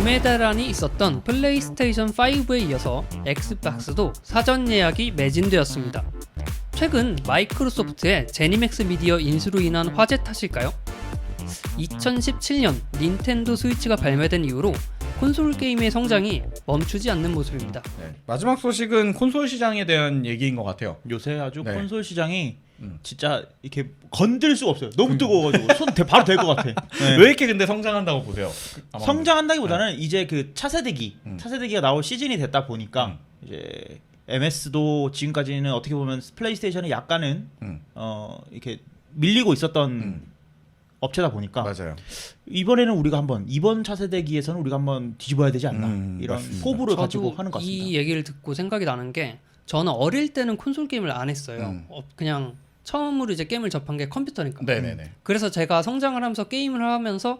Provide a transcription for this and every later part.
구매 대란이 있었던 플레이스테이션 5에 이어서 엑스박스도 사전 예약이 매진되었습니다. 최근 마이크로소프트의 제니맥스 미디어 인수로 인한 화제 탓일까요? 2017년 닌텐도 스위치가 발매된 이후로 콘솔 게임의 성장이 멈추지 않는 모습입니다. 네. 마지막 소식은 콘솔 시장에 대한 얘기인 것 같아요. 요새 아주 네. 콘솔 시장이 진짜 이렇게 건들 수가 없어요. 너무 뜨거워가지고 손 바로 댈 것 같아. 네. 왜 이렇게 근데 성장한다고 보세요? 성장한다기보다는 이제 그 차세대기가 나올 시즌이 됐다 보니까 이제 MS도 지금까지는 어떻게 보면 플레이스테이션이 약간은 이렇게 밀리고 있었던 업체다 보니까 맞아요. 이번에는 우리가 한번 이번 차세대기에서는 우리가 한번 뒤집어야 되지 않나 이런 맞습니다. 포부를 가지고 하는 것 같습니다. 이 얘기를 듣고 생각이 나는 게 저는 어릴 때는 콘솔 게임을 안 했어요. 그냥 처음으로 이제 게임을 접한 게 컴퓨터니까. 네네네. 그래서 제가 성장을 하면서 게임을 하면서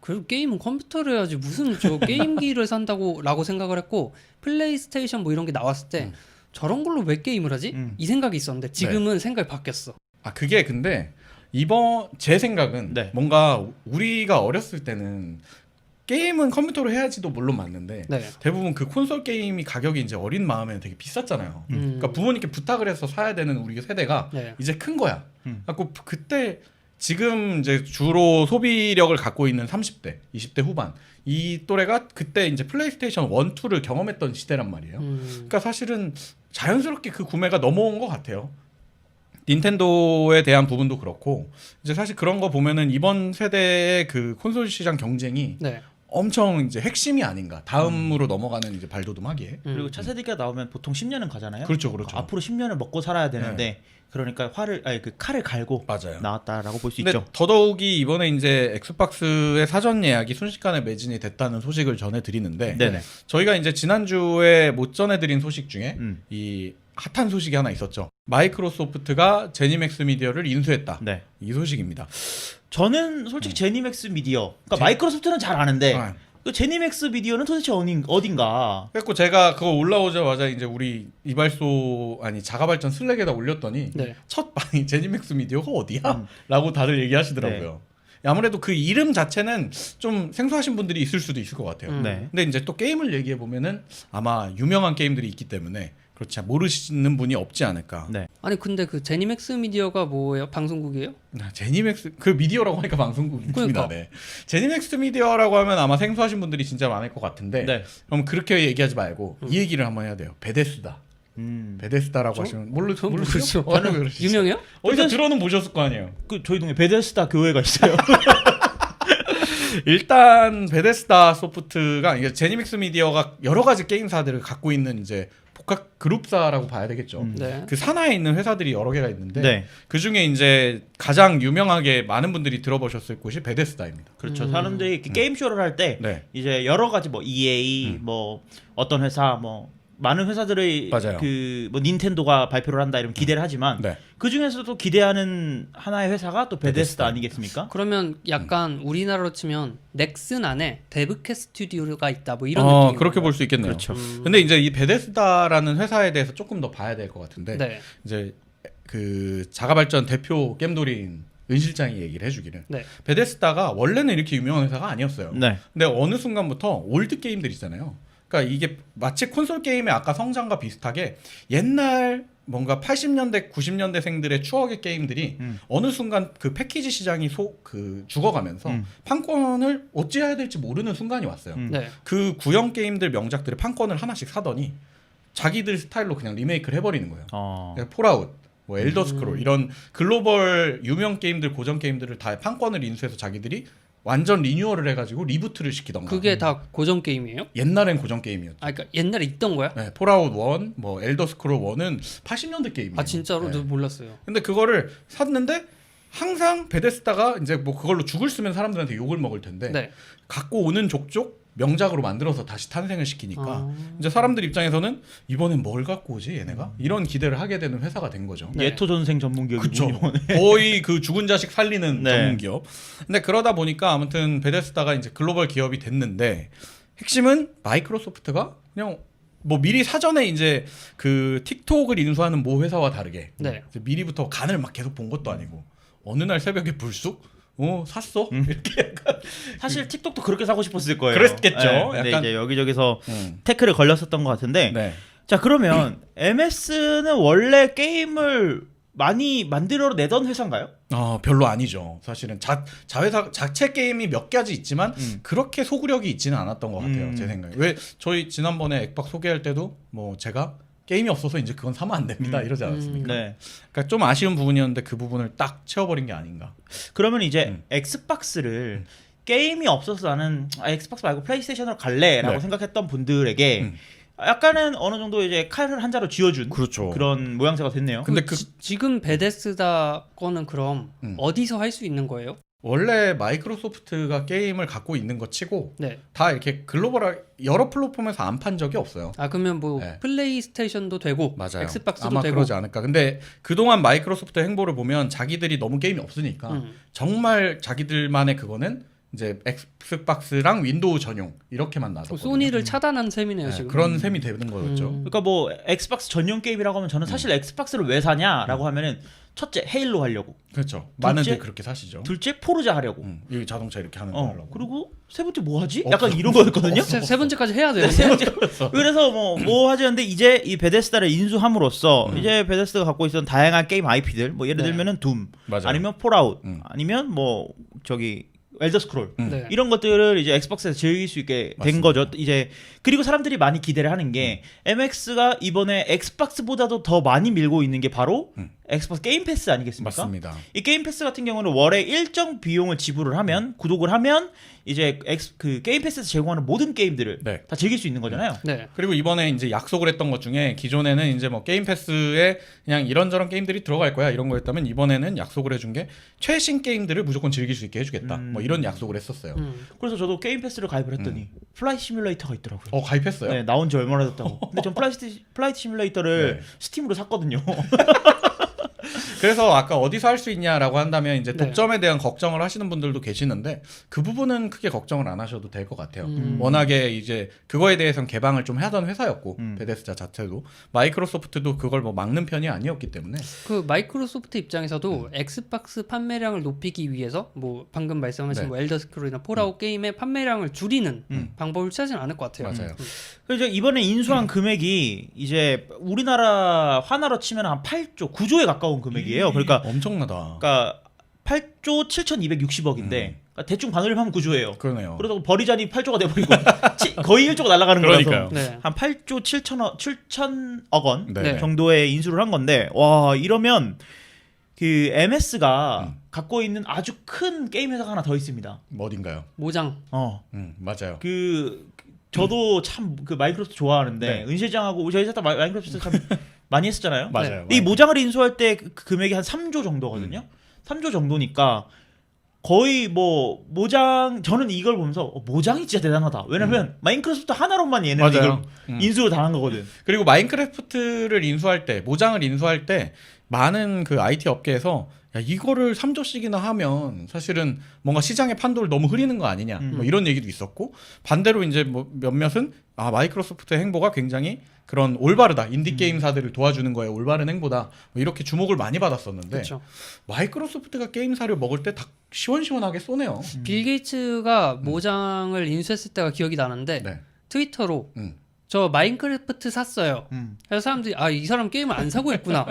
그리고 게임은 컴퓨터로 해야지 무슨 저 게임기를 산다고 라고 생각을 했고 플레이스테이션 뭐 이런 게 나왔을 때 저런 걸로 왜 게임을 하지? 이 생각이 있었는데 지금은 생각이 바뀌었어. 아 그게 근데 이번 제 생각은 네. 뭔가 우리가 어렸을 때는 게임은 컴퓨터로 해야지도 물론 맞는데 네. 대부분 그 콘솔 게임이 가격이 이제 어린 마음에는 되게 비쌌잖아요. 그러니까 부모님께 부탁을 해서 사야 되는 우리 세대가 네. 이제 큰 거야. 갖고 그때 지금 이제 주로 소비력을 갖고 있는 30대, 20대 후반 이 또래가 그때 이제 플레이스테이션 1, 2를 경험했던 시대란 말이에요. 그러니까 사실은 자연스럽게 그 구매가 넘어온 것 같아요. 닌텐도에 대한 부분도 그렇고 이제 사실 그런 거 보면은 이번 세대의 그 콘솔 시장 경쟁이 네. 엄청 이제 핵심이 아닌가. 다음으로 넘어가는 이제 발돋움하기에. 그리고 차세대기가 나오면 보통 10년은 가잖아요. 그렇죠, 그렇죠. 앞으로 10년을 먹고 살아야 되는데 그러니까 그 칼을 갈고 맞아요. 나왔다라고 볼 수 근데 있죠. 더더욱이 이번에 이제 엑스박스의 사전 예약이 순식간에 매진이 됐다는 소식을 전해드리는데 네네. 저희가 이제 지난주에 못 전해드린 소식 중에 이 핫한 소식이 하나 있었죠. 마이크로소프트가 제니맥스 미디어를 인수했다. 네. 이 소식입니다. 저는 솔직히 제니맥스 미디어, 그러니까 마이크로소프트는 잘 아는데 아. 그 제니맥스 미디어는 도대체 어딘가? 그래갖고 제가 그거 올라오자마자 이제 우리 이발소 아니 자가발전 슬랙에다 올렸더니 네. 첫 방이 제니맥스 미디어가 어디야? 라고 다들 얘기하시더라고요. 아무래도 그 이름 자체는 좀 생소하신 분들이 있을 수도 있을 것 같아요. 네. 근데 이제 또 게임을 얘기해 보면은 아마 유명한 게임들이 있기 때문에 그렇지 모르시는 분이 없지 않을까. 네. 아니 근데 그 제니맥스 미디어가 뭐예요? 방송국이에요? 제니맥스 그 미디어라고 하니까 방송국이 그러니까. 나네. 제니맥스 미디어라고 하면 아마 생소하신 분들이 진짜 많을 것 같은데 네. 그럼 그렇게 얘기하지 말고 이 얘기를 한번 해야 돼요. 베데스다. 베데스다라고 하시면 모르시죠? 유명해요? 어디서 들어는 보셨을 거 아니에요. 그 저희 동네 베데스다 교회가 있어요. 일단 베데스다 소프트가 이게 제니맥스 미디어가 여러 가지 게임사들을 갖고 있는 이제 복합 그룹사라고 봐야 되겠죠. 네. 그 산하에 있는 회사들이 여러 개가 있는데 네. 그 중에 이제 가장 유명하게 많은 분들이 들어보셨을 곳이 베데스다입니다. 그렇죠. 사람들이 이렇게 게임 쇼를 할 때 네. 이제 여러 가지 뭐 EA 뭐 어떤 회사 뭐 많은 회사들의 맞아요. 그 뭐 닌텐도가 발표를 한다 이러면 기대를 하지만 네. 그 중에서도 기대하는 하나의 회사가 또 베데스다 아니겠습니까? 그러면 약간 우리나라로 치면 넥슨 안에 데브캣 스튜디오가 있다 뭐 이런 느낌. 그렇게 볼 수 있겠네요. 그렇죠. 근데 이제 이 베데스다라는 회사에 대해서 조금 더 봐야 될 것 같은데 네. 이제 그 자가발전 대표 겜돌인 은 실장이 얘기를 해주기를 네. 베데스다가 원래는 이렇게 유명한 회사가 아니었어요. 네. 근데 어느 순간부터 올드 게임들 있잖아요. 그러니까 이게 마치 콘솔 게임의 아까 성장과 비슷하게 옛날 뭔가 80년대, 90년대생들의 추억의 게임들이 어느 순간 그 패키지 시장이 죽어가면서 판권을 어찌해야 될지 모르는 순간이 왔어요. 네. 그 구형 게임들 명작들의 판권을 하나씩 사더니 자기들 스타일로 그냥 리메이크를 해버리는 거예요. 그러니까 폴아웃, 뭐 엘더 스크롤 이런 글로벌 유명 게임들, 고전 게임들을 다 판권을 인수해서 자기들이 완전 리뉴얼을 해가지고 리부트를 시키던가. 그게 다 고전 게임이에요? 옛날엔 고전 게임이었죠. 아, 그러니까 옛날에 있던 거야? 네, 폴아웃 1, 뭐 엘더 스크롤 1은 80년대 게임이에요. 아 진짜로? 네. 저 몰랐어요. 근데 그거를 샀는데 항상 베데스다가 이제 뭐 그걸로 죽을 쓰면 사람들한테 욕을 먹을 텐데 네. 갖고 오는 족족 명작으로 만들어서 다시 탄생을 시키니까 아. 이제 사람들 입장에서는 이번엔 뭘 갖고 오지 얘네가 이런 기대를 하게 되는 회사가 된 거죠. 네. 예토 전생 전문 기업이 그쵸. 거의 그 죽은 자식 살리는 네. 전문 기업. 근데 그러다 보니까 아무튼 베데스다가 이제 글로벌 기업이 됐는데 핵심은 마이크로소프트가 그냥 뭐 미리 사전에 이제 그 틱톡을 인수하는 모 회사와 다르게 네. 이제 미리부터 간을 막 계속 본 것도 아니고 어느 날 새벽에 불쑥 샀어? 이렇게 약간 사실 틱톡도 그렇게 사고 싶었을 거예요. 그랬겠죠. 네, 근데 약간- 이제 여기저기서 태클에 걸렸었던 것 같은데. 네. 자 그러면 MS는 원래 게임을 많이 만들어 내던 회사인가요? 별로 아니죠. 사실은 자체 게임이 몇 가지 있지만 그렇게 소구력이 있지는 않았던 것 같아요. 제 생각에. 왜 저희 지난번에 액박 소개할 때도 뭐 제가 게임이 없어서 이제 그건 사면 안 됩니다 이러지 않았습니까? 네. 그러니까 좀 아쉬운 부분이었는데 그 부분을 딱 채워버린 게 아닌가. 그러면 이제 엑스박스를 게임이 없어서 나는 엑스박스 말고 플레이스테이션으로 갈래라고 네. 생각했던 분들에게 약간은 어느 정도 이제 칼을 한 자로 쥐어준 그렇죠. 그런 모양새가 됐네요. 근데 지금 베데스다 거는 그럼 어디서 할 수 있는 거예요? 원래 마이크로소프트가 게임을 갖고 있는 것 치고 네. 다 이렇게 글로벌 여러 플랫폼에서 안 판 적이 없어요. 그러면 뭐 네. 플레이스테이션도 되고 맞아요. 엑스박스도 아마 되고 그러지 않을까. 근데 그동안 마이크로소프트 행보를 보면 자기들이 너무 게임이 없으니까 정말 자기들만의 그거는 이제 엑스박스랑 윈도우 전용 이렇게만 놔뒀거든요. 소니를 차단한 셈이네요 네, 지금. 그런 셈이 되는 거였죠. 그러니까 뭐 엑스박스 전용 게임이라고 하면 저는 사실 엑스박스를 왜 사냐라고 하면은 첫째 헤일로 하려고, 그렇죠. 많은들 그렇게 사시죠. 둘째 포르자 하려고, 이 자동차 이렇게 하는 거 하려고. 그리고 세 번째 뭐 하지? 약간 이런 거였거든요. 세 번째까지 해야 돼요. 세 번째. 그래서 뭐 하지 않는데 이제 이 베데스다를 인수함으로써 이제 베데스다가 갖고 있었던 다양한 게임 IP들 뭐 예를 네. 들면은 둠 맞아요. 아니면 폴아웃 아니면 뭐 저기 엘더 스크롤 네. 이런 것들을 이제 엑스박스에서 즐길 수 있게 된 맞습니다. 거죠. 이제 그리고 사람들이 많이 기대를 하는 게 MX가 이번에 엑스박스보다도 더 많이 밀고 있는 게 바로 엑스박스 게임 패스 아니겠습니까? 맞습니다. 이 게임 패스 같은 경우는 월에 일정 비용을 지불을 하면 구독을 하면 이제 그 게임 패스에서 제공하는 모든 게임들을 네. 다 즐길 수 있는 거잖아요. 네. 그리고 이번에 이제 약속을 했던 것 중에 기존에는 이제 뭐 게임 패스에 그냥 이런저런 게임들이 들어갈 거야 이런 거였다면 이번에는 약속을 해준 게 최신 게임들을 무조건 즐길 수 있게 해주겠다. 뭐 이런 약속을 했었어요. 그래서 저도 게임 패스를 가입을 했더니 플라이 시뮬레이터가 있더라고요. 가입했어요? 네, 나온 지 얼마나 됐다고. 근데 전 플라이트 시뮬레이터를 네. 스팀으로 샀거든요. 그래서 아까 어디서 할 수 있냐라고 한다면 이제 네. 독점에 대한 걱정을 하시는 분들도 계시는데 그 부분은 크게 걱정을 안 하셔도 될 것 같아요. 음. 워낙에 이제 그거에 대해서는 개방을 좀 하던 회사였고 베데스다 자체도 마이크로소프트도 그걸 뭐 막는 편이 아니었기 때문에 그 마이크로소프트 입장에서도 엑스박스 판매량을 높이기 위해서 뭐 방금 말씀하신 네. 뭐 엘더 스크롤이나 폴아웃 게임의 판매량을 줄이는 방법을 취하지는 않을 것 같아요. 맞아요. 그래서 이번에 인수한 금액이 이제 우리나라 환화로 치면 한 8조, 9조에 가까운 금액이에요. 그러니까 엄청나다. 8조 7,260억인데 그러니까 대충 반올림하면 9조예요. 그러네요. 그러다 버리자니 8조가 돼버리고 거의 1조가 날아가는 그러니까요. 거라서 네. 한 8조 7천억 원 네. 정도의 인수를 한 건데 와 이러면 그 MS가 갖고 있는 아주 큰 게임 회사가 하나 더 있습니다. 어딘가요? 모장. 맞아요. 저도 참 그 마이크로소프트 좋아하는데 네. 은 실장하고 저희 회사 마이크로소프트 참 많이 했었잖아요. 맞아요. 근데 이 모장을 인수할 때 그 금액이 한 3조 정도거든요. 3조 정도니까 거의 뭐 모장 저는 이걸 보면서 모장이 진짜 대단하다. 왜냐면 마이크로소프트 하나로만 얘네는 맞아요. 이걸 인수를 당한 거거든. 그리고 마인크래프트를 인수할 때 모장을 인수할 때 많은 그 IT 업계에서 야, 이거를 3조씩이나 하면 사실은 뭔가 시장의 판도를 너무 흐리는 거 아니냐 뭐 이런 얘기도 있었고 반대로 이제 뭐 몇몇은 마이크로소프트의 행보가 굉장히 그런 올바르다 인디 게임사들을 도와주는 거에 올바른 행보다 뭐 이렇게 주목을 많이 받았었는데 그렇죠. 마이크로소프트가 게임사를 먹을 때 다 시원시원하게 쏘네요. 빌 게이츠가 모장을 인수했을 때가 기억이 나는데 네. 트위터로 음. 저 마인크래프트 샀어요. 그래서 사람들이 이 사람 게임을 안 사고 있구나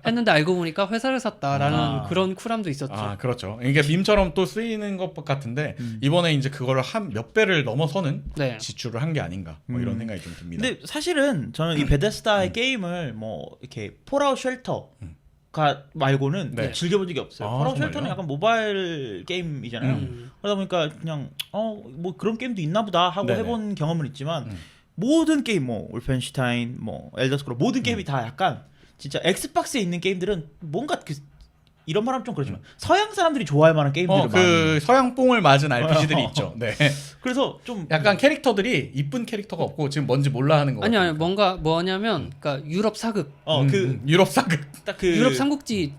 했는데 알고 보니까 회사를 샀다라는 그런 쿨함도 있었죠. 그렇죠. 이게 밈처럼 또 쓰이는 것 같은데 이번에 이제 그거를 한 몇 배를 넘어서는 네. 지출을 한 게 아닌가 뭐 이런 생각이 좀 듭니다. 근데 사실은 저는 이 베데스다의 게임을 뭐 이렇게 폴아웃 쉘터가 말고는 네. 그냥 즐겨본 적이 없어요. 폴아웃 정말요? 쉘터는 약간 모바일 게임이잖아요. 그러다 보니까 그냥 뭐 그런 게임도 있나 보다 하고 네네. 해본 경험은 있지만 모든 게임 뭐 울펜슈타인 뭐 엘더 스크롤 모든 게임이 다 약간 진짜 엑스박스에 있는 게임들은 뭔가 이런 말하면 좀 그렇지만 서양 사람들이 좋아할 만한 게임들을 그 서양 뽕을 맞은 RPG들이 있죠. 네. 그래서 좀 약간 캐릭터들이 이쁜 캐릭터가 없고 지금 뭔지 몰라 하는 거. 아니 뭐냐면 그러니까 유럽 사극, 유럽 사극 딱 그 유럽 삼국지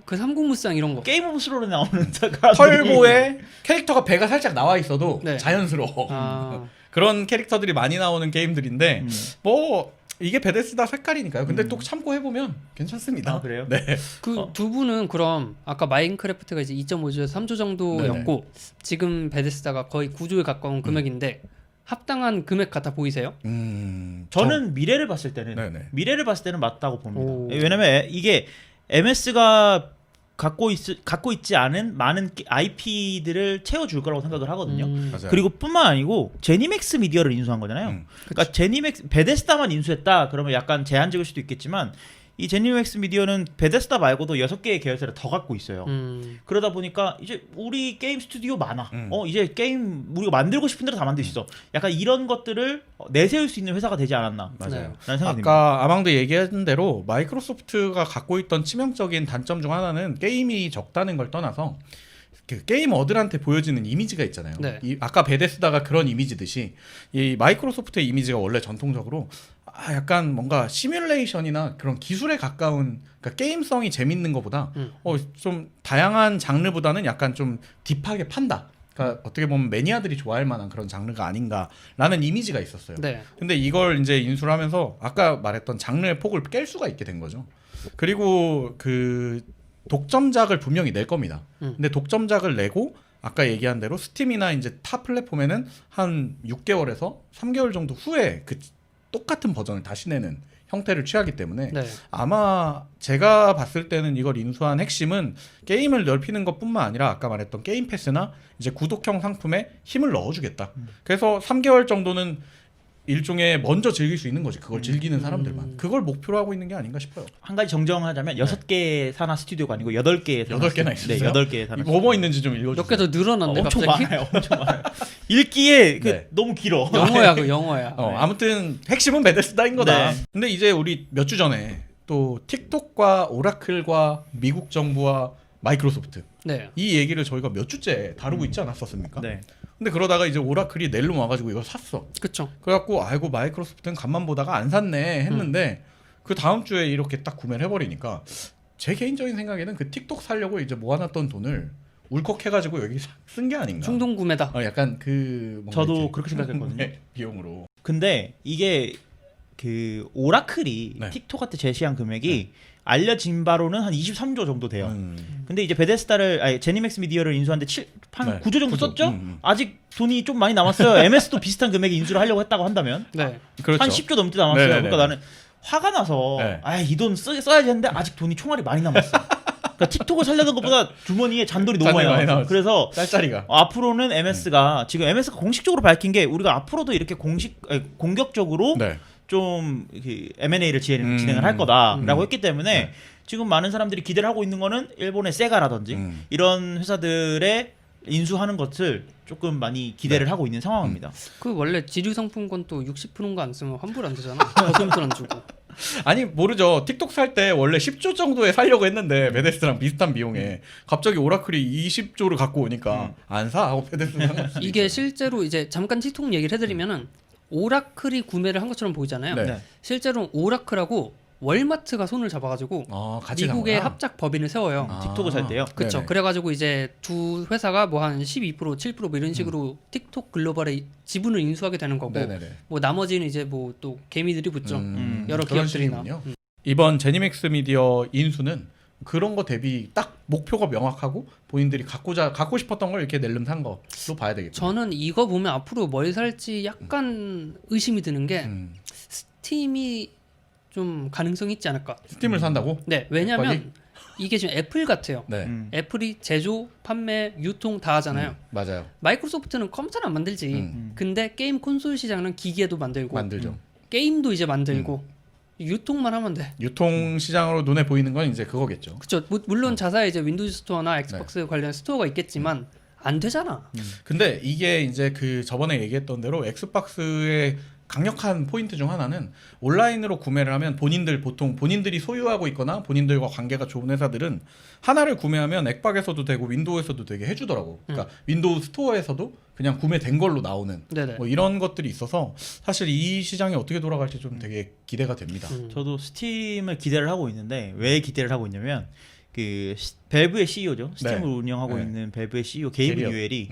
그 삼국무쌍 이런 거. 게임 오브 스로에 나오는 털보에 캐릭터가 배가 살짝 나와 있어도 네. 자연스러워. 아, 그런 캐릭터들이 많이 나오는 게임들인데 뭐 이게 베데스다 색깔이니까요. 근데 또 참고해 보면 괜찮습니다. 아, 그래요? 네. 그 두 분은 그럼 아까 마인크래프트가 이제 2.5조에서 3조 정도였고 지금 베데스다가 거의 9조에 가까운 금액인데 합당한 금액 같아 보이세요? 저는 미래를 봤을 때는 네네. 미래를 봤을 때는 맞다고 봅니다. 오. 왜냐면 이게 MS가 갖고 있지 않은 많은 IP들을 채워줄 거라고 생각을 하거든요. 맞아요. 그리고 뿐만 아니고 제니맥스 미디어를 인수한 거잖아요. 그러니까 제니맥스 베데스다만 인수했다 그러면 약간 제한적일 수도 있겠지만 이 제니맥스 미디어는 베데스다 말고도 6개의 계열사를 더 갖고 있어요. 그러다 보니까 이제 우리 게임 스튜디오 많아. 이제 게임 우리가 만들고 싶은 대로 다 만들 수 있어. 약간 이런 것들을 내세울 수 있는 회사가 되지 않았나. 맞아요. 라는 생각이 듭니다. 아까 아망도 얘기한 대로 마이크로소프트가 갖고 있던 치명적인 단점 중 하나는 게임이 적다는 걸 떠나서 그 게이머들한테 보여지는 이미지가 있잖아요. 네. 아까 베데스다가 그런 이미지듯이 이 마이크로소프트의 이미지가 원래 전통적으로 약간 뭔가 시뮬레이션이나 그런 기술에 가까운 그러니까 게임성이 재밌는 것보다 좀 다양한 장르보다는 약간 좀 딥하게 판다. 그러니까 어떻게 보면 매니아들이 좋아할 만한 그런 장르가 아닌가라는 이미지가 있었어요. 네. 근데 이걸 이제 인수를 하면서 아까 말했던 장르의 폭을 깰 수가 있게 된 거죠. 그리고 그 독점작을 분명히 낼 겁니다. 근데 독점작을 내고 아까 얘기한 대로 스팀이나 이제 타 플랫폼에는 한 6개월에서 3개월 정도 후에 그 똑같은 버전을 다시 내는 형태를 취하기 때문에 네. 아마 제가 봤을 때는 이걸 인수한 핵심은 게임을 넓히는 것뿐만 아니라 아까 말했던 게임 패스나 이제 구독형 상품에 힘을 넣어주겠다. 그래서 3개월 정도는 일종의 먼저 즐길 수 있는 거지. 그걸 즐기는 사람들만. 그걸 목표로 하고 있는 게 아닌가 싶어요. 한 가지 정정하자면 6개 산하 스튜디오가 아니고 8개의 산하 8개나 스튜디오. 있었어요? 네, 8개의 산하 뭐뭐 있는지 좀 읽어주세요. 몇 개 더 늘어났네 엄청 갑자기. 많아요. 엄청 많아요. 읽기에 네. 너무 길어. 영어야 그 영어야. 아무튼 핵심은 베데스다인 거다. 네. 근데 이제 우리 몇 주 전에 또 틱톡과 오라클과 미국 정부와 마이크로소프트 네. 이 얘기를 저희가 몇 주째 다루고 있지 않았었습니까? 네. 근데 그러다가 이제 오라클이 낼름 와가지고 이걸 샀어. 그쵸. 그래갖고 아이고 마이크로소프트는 간만 보다가 안 샀네 했는데 그 다음 주에 이렇게 딱 구매를 해버리니까 제 개인적인 생각에는 그 틱톡 사려고 이제 모아놨던 돈을 울컥해가지고 여기 쓴 게 아닌가. 충동 구매다. 약간 그 뭔가 저도 이렇게 그렇게 생각했거든요. 비용으로. 근데 이게 그 오라클이 네. 틱톡한테 제시한 금액이 알려진 바로는 한 23조 정도 돼요. 음. 근데 이제 제니맥스 미디어를 인수하는데 한 네, 9조 정도 9조. 썼죠? 아직 돈이 좀 많이 남았어요. MS도 비슷한 금액에 인수를 하려고 했다고 한다면 네. 그렇죠. 한 10조 넘게 남았어요. 네네네. 그러니까 나는 화가 나서 네. 이 돈 써야지 했는데 아직 돈이 총알이 많이 남았어. 그러니까 틱톡을 살려던 것보다 주머니에 잔돈이 너무 많이 잔돈이 많이 남았어. 남았어. 그래서 짤짤이가. 앞으로는 MS가 지금 MS가 공식적으로 밝힌 게 우리가 앞으로도 이렇게 공격적으로 네. 좀 M&A를 진행을 할 거다라고 했기 때문에 네. 지금 많은 사람들이 기대를 하고 있는 거는 일본의 세가라든지 이런 회사들의 인수하는 것을 조금 많이 기대를 하고 있는 상황입니다. 그 원래 지류 상품권도 60%인가 안 쓰면 환불 안 되잖아. 거금돈 안 주고. 아니 모르죠. 틱톡 살 때 원래 10조 정도에 살려고 했는데 베데스랑 비슷한 비용에 갑자기 오라클이 20조를 갖고 오니까 안 사 하고 베데스랑 이게 실제로 이제 잠깐 틱톡 얘기를 해드리면은 오라클이 구매를 한 것처럼 보이잖아요. 네. 실제로 오라클하고 월마트가 손을 잡아가지고 같이 미국의 산 거야? 합작 법인을 세워요. 틱톡을 살 때요. 그렇죠. 네네. 그래가지고 그래가지고 이제 두 회사가 뭐 한 12%, 7%뭐 이런 식으로 틱톡 글로벌의 지분을 인수하게 되는 거고, 네네네. 뭐 나머지는 이제 뭐 또 개미들이 붙죠. 여러 그런 기업들이나. 식이군요. 이번 제니맥스 미디어 인수는 그런 거 대비 딱 목표가 명확하고 본인들이 갖고 싶었던 걸 이렇게 낼름 산 거로 봐야 되겠죠. 저는 이거 보면 앞으로 뭘 살지 약간 의심이 드는 게 스팀이 좀 가능성이 있지 않을까. 스팀을 산다고? 네, 왜냐면 빨리? 이게 지금 애플 같아요. 네. 애플이 제조, 판매, 유통 다 하잖아요. 맞아요. 마이크로소프트는 컴퓨터는 안 만들지. 근데 게임 콘솔 시장은 기계도 만들고 만들죠. 게임도 이제 만들고 유통만 하면 돼. 유통 시장으로 눈에 보이는 건 이제 그거겠죠. 그렇죠. 물론 자사에 이제 윈도우 스토어나 엑스박스 관련 스토어가 있겠지만 안 되잖아. 근데 이게 이제 그 저번에 얘기했던 대로 엑스박스의 강력한 포인트 중 하나는 온라인으로 구매를 하면 보통 본인들이 소유하고 있거나 본인들과 관계가 좋은 회사들은 하나를 구매하면 엑박에서도 되고 윈도우에서도 되게 해주더라고. 그러니까 윈도우 스토어에서도 그냥 구매된 걸로 나오는 네네. 뭐 이런 것들이 있어서 사실 이 시장이 어떻게 돌아갈지 좀 되게 기대가 됩니다. 저도 스팀을 기대를 하고 있는데 왜 기대를 하고 있냐면 벨브의 CEO죠. 스팀을 네. 운영하고 네. 있는 벨브의 CEO 게이브 게리어. 뉴엘이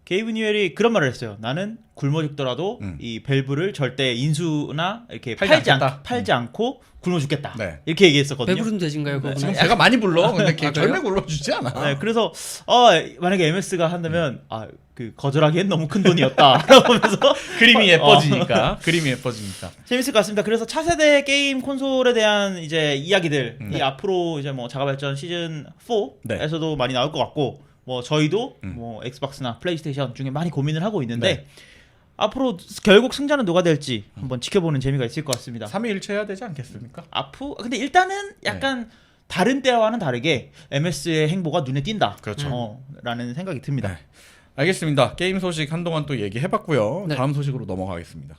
게이브 뉴엘이 그런 말을 했어요. 나는 굶어 죽더라도 이 밸브를 절대 인수나 이렇게 팔지 않고 굶어 죽겠다. 네. 이렇게 얘기했었거든요. 배부른 돼지인가요? 그거는? 지금 배가 많이 불러. 근데 걔 아, 절대 그래요? 불러주지 않아. 네, 그래서 만약에 MS가 한다면 그 거절하기엔 너무 큰 돈이었다라고 하면서 그림이 예뻐지니까. 그림이 예뻐지니까. 재밌을 것 같습니다. 그래서 차세대 게임 콘솔에 대한 이제 이야기들 이 앞으로 이제 뭐 자가발전 시즌 4에서도 많이 나올 것 같고 뭐 저희도 뭐 엑스박스나 플레이스테이션 중에 많이 고민을 하고 있는데 앞으로 결국 승자는 누가 될지 한번 지켜보는 재미가 있을 것 같습니다. 3위일체 해야 되지 않겠습니까? 근데 일단은 약간 다른 때와는 다르게 MS의 행보가 눈에 띈다. 그렇죠. 라는 생각이 듭니다. 네. 알겠습니다. 게임 소식 한동안 또 얘기해봤고요. 네. 다음 소식으로 넘어가겠습니다.